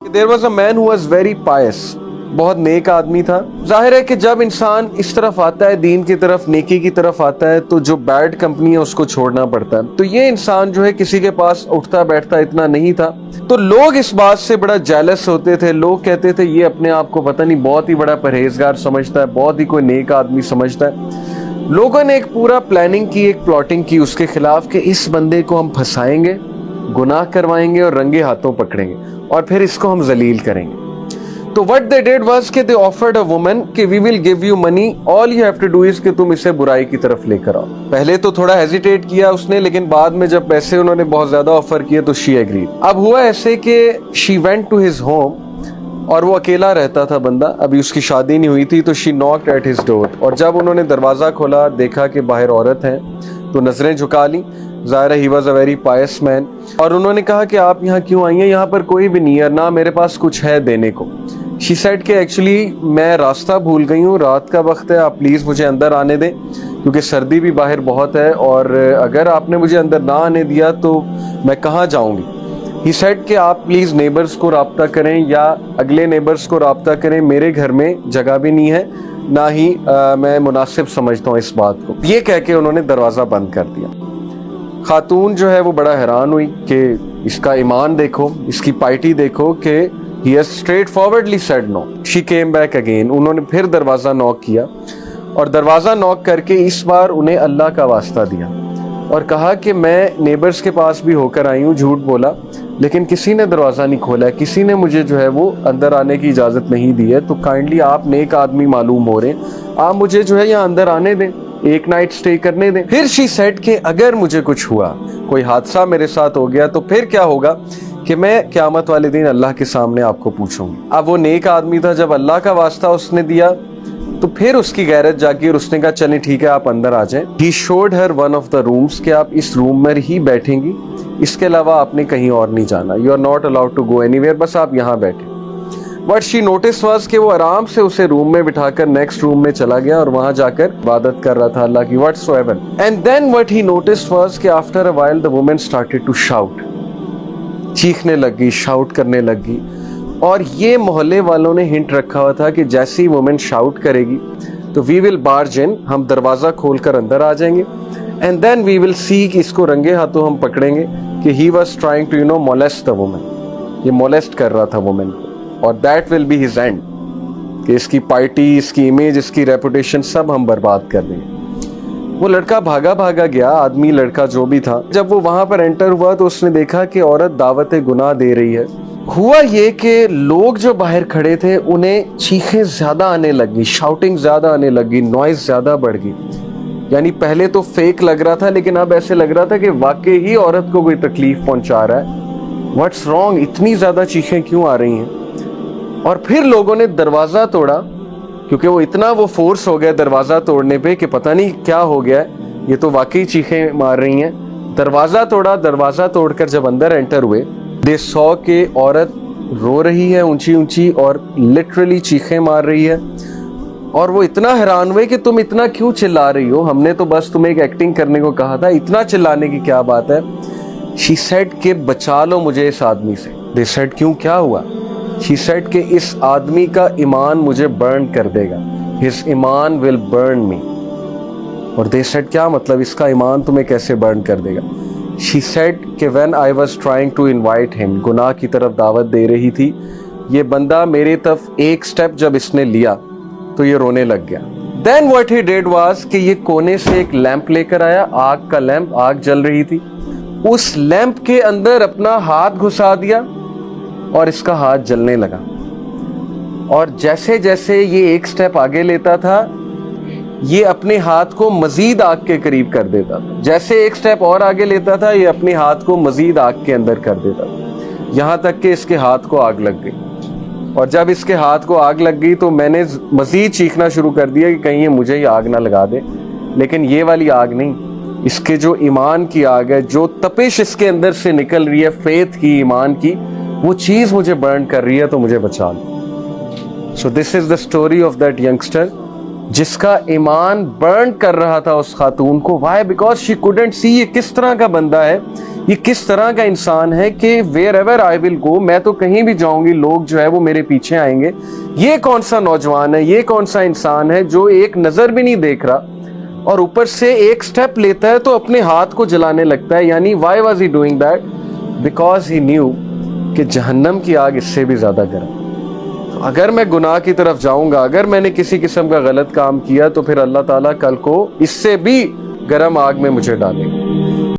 There was a man who was very pious. बहुत नेक आदमी था। जाहिर है कि जब इंसान इस तरफ आता है, दीन की तरफ, नेकी की तरफ आता है, तो जो बैड कंपनी है उसको छोड़ना पड़ता है। तो ये इंसान जो है किसी के पास उठता बैठता इतना नहीं था, तो लोग इस बात से बड़ा जेलस होते थे। लोग कहते थे ये अपने आप को पता नहीं बहुत ही बड़ा परहेजगार समझता है, बहुत ही कोई नेक आदमी समझता है। लोगों ने एक पूरा प्लानिंग की, एक प्लॉटिंग की उसके खिलाफ कि इस बंदे को हम फंसाएंगे, गुनाह करवाएंगे और रंगे हाथों पकड़ेंगे और फिर इसको हम जलील करेंगे। तो what they did was कि they offered a woman कि we will give you money, all you have to do is कि तुम इसे बुराई की तरफ लेकर आओ। पहले तो थोड़ा हेजिटेट किया उसने, लेकिन बाद में जब पैसे उन्होंने बहुत ज्यादा ऑफर किए तो she agreed। अब हुआ ऐसे कि she went to his home और वो अकेला रहता था बंदा, अभी उसकी शादी नहीं हुई थी, तो she knocked at his door। और जब उन्होंने दरवाजा खोला, देखा कि बाहर औरत है, तो नजरें झुका ली। ज़ाहिर है he was a very pious man। और उन्होंने कहा कि आप यहाँ क्यों आई हैं, यहाँ पर कोई भी नहीं है, ना मेरे पास कुछ है देने को। She said कि एक्चुअली मैं रास्ता भूल गई हूँ, रात का वक्त है, आप प्लीज़ मुझे अंदर आने दें, क्योंकि सर्दी भी बाहर बहुत है, और अगर आपने मुझे अंदर ना आने दिया तो मैं कहाँ जाऊँगी। He said कि आप प्लीज़ नेबर्स को राब्ता करें या अगले नेबर्स को राब्ता करें, मेरे घर में जगह भी नहीं है, ना ही मैं मुनासिब समझता हूँ इस बात को। ये कह के उन्होंने दरवाज़ा बंद कर दिया। खातून जो है वो बड़ा हैरान हुई कि इसका ईमान देखो, इसकी पाइटी देखो कि he has straightforwardly said no। She came back again। उन्होंने फिर दरवाज़ा नॉक किया और दरवाज़ा नॉक करके इस बार उन्हें अल्लाह का वास्ता दिया और कहा कि मैं नेबर्स के पास भी होकर आई हूँ, झूठ बोला, लेकिन किसी ने दरवाज़ा नहीं खोला, किसी ने मुझे जो है वो अंदर आने की इजाज़त नहीं दी है, तो काइंडली आप नेक आदमी मालूम हो रहे हैं, आप मुझे जो है यहाँ अंदर आने दें, एक नाइट स्टे करने दें। फिर शी सेड कि अगर मुझे कुछ हुआ, कोई हादसा मेरे साथ हो गया, तो फिर क्या होगा कि मैं क़यामत वाले दिन अल्लाह के सामने आपको पूछूंगी। अब वो नेक आदमी था, जब अल्लाह का वास्ता उसने दिया तो फिर उसकी गैरत जागी और उसने कहा चलें ठीक है आप अंदर आ जाएं। He showed her one of the rooms कि आप इस रूम में ही बैठेंगी, इसके अलावा आपने कहीं और नहीं जाना, you are not allowed to go anywhere, बस आप यहाँ बैठे। What she noticed was कि वो आराम से उसे रूम में बिठाकर नेक्स्ट रूम में चला गया और वहाँ जाकर इबादत कर रहा था अल्लाह की, whatsoever। And then what he noticed was कि after a while the woman started to shout। चीखने लगी, शाउट करने लगी, और ये मोहल्ले वालों ने हिंट रखा हुआ था कि जैसे ही वुमेन शाउट करेगी तो वी विल बार्ज इन, हम दरवाज़ा खोलकर अंदर आ जाएंगे, and then we will see कि इसको रंगे हाथों हम पकड़ेंगे कि he was trying to molest the women, ये मोलेस्ट कर रहा था वुमेन को, और that will be his end, कि इसकी पार्टी, इसकी इमेज, इसकी रेपुटेशन सब हम बर्बाद कर देंगे। वो लड़का भागा भागा गया, आदमी लड़का जो भी था। जब वो वहां पर एंटर हुआ तो उसने देखा कि औरत दावत गुनाह दे रही है। हुआ ये कि लोग जो बाहर खड़े थे उन्हें चीखें ज्यादा आने लगी, शाउटिंग ज्यादा आने लगी, नॉइज ज्यादा बढ़ गई। यानी पहले तो फेक लग रहा था, लेकिन अब ऐसे लग रहा था कि वाकई ही औरत को कोई तकलीफ पहुंचा रहा है। व्हाट्स रॉन्ग, इतनी ज्यादा चीखें क्यों आ रही हैं। और फिर लोगों ने दरवाजा तोड़ा, क्योंकि वो इतना वो फोर्स हो गया दरवाज़ा तोड़ने पे कि पता नहीं क्या हो गया है, ये तो वाकई चीखें मार रही हैं। दरवाज़ा तोड़ा, दरवाज़ा तोड़कर जब अंदर एंटर हुए, दे सॉ के औरत रो रही है ऊंची ऊंची और लिटरली चीखें मार रही है। और वो इतना हैरान हुए कि तुम इतना क्यों चिल्ला रही हो, हमने तो बस तुम्हें एक एक्टिंग करने को कहा था, इतना चिल्लाने की क्या बात है। शी सेड कि बचा लो मुझे इस आदमी से। दे सेड क्यों, क्या हुआ। She said कि इस आदमी का ईमान मुझे बर्न कर देगा, His Iman will burn me। और they said क्या मतलब, इसका ईमान तुम्हें कैसे बर्न कर देगा। She said कि when I was trying to invite him, गुनाह की तरफ दावत दे रही थी, ये बंदा मेरे तरफ एक स्टेप जब इसने लिया तो ये रोने लग गया। Then what he did was कि ये कोने से एक लैंप लेकर आया, आग का लैंप, आग जल रही थी, उस लैंप के अंदर अपना हाथ घुसा दिया और इसका हाथ जलने लगा। और जैसे जैसे ये एक स्टेप आगे लेता था, ये अपने हाथ को मजीद आग के करीब कर देता था। जैसे एक स्टेप और आगे लेता था, ये अपने हाथ को मजीद आग के अंदर कर देता था, यहाँ तक कि इसके हाथ को आग लग गई। और जब इसके हाथ को आग लग गई तो मैंने मजीद चीखना शुरू कर दिया कि कहीं ये मुझे ही आग ना लगा दे। लेकिन ये वाली आग नहीं, इसके जो ईमान की आग है, जो तपिश इसके अंदर से निकल रही है, फेथ की, ईमान की, वो चीज मुझे बर्न कर रही है, तो मुझे बचा लो। So this is the story of that youngster جس کا ایمان برن کر رہا تھا اس خاتون کو. Why? Because she couldn't see یہ کس طرح کا بندہ ہے, یہ کس طرح کا انسان ہے کہ ویئر ایور آئی ول گو, میں تو کہیں بھی جاؤں گی لوگ جو ہے وہ میرے پیچھے آئیں گے. یہ کون سا نوجوان ہے, یہ کون سا انسان ہے جو ایک نظر بھی نہیں دیکھ رہا اور اوپر سے ایک سٹیپ لیتا ہے تو اپنے ہاتھ کو جلانے لگتا ہے. یعنی Y was he doing that? Because he new کہ جہنم کی آگ اس سے بھی زیادہ گرم. اگر میں گناہ کی طرف جاؤں گا, اگر میں نے کسی قسم کا غلط کام کیا, تو پھر اللہ تعالیٰ کل کو اس سے بھی گرم آگ میں مجھے ڈالے گا.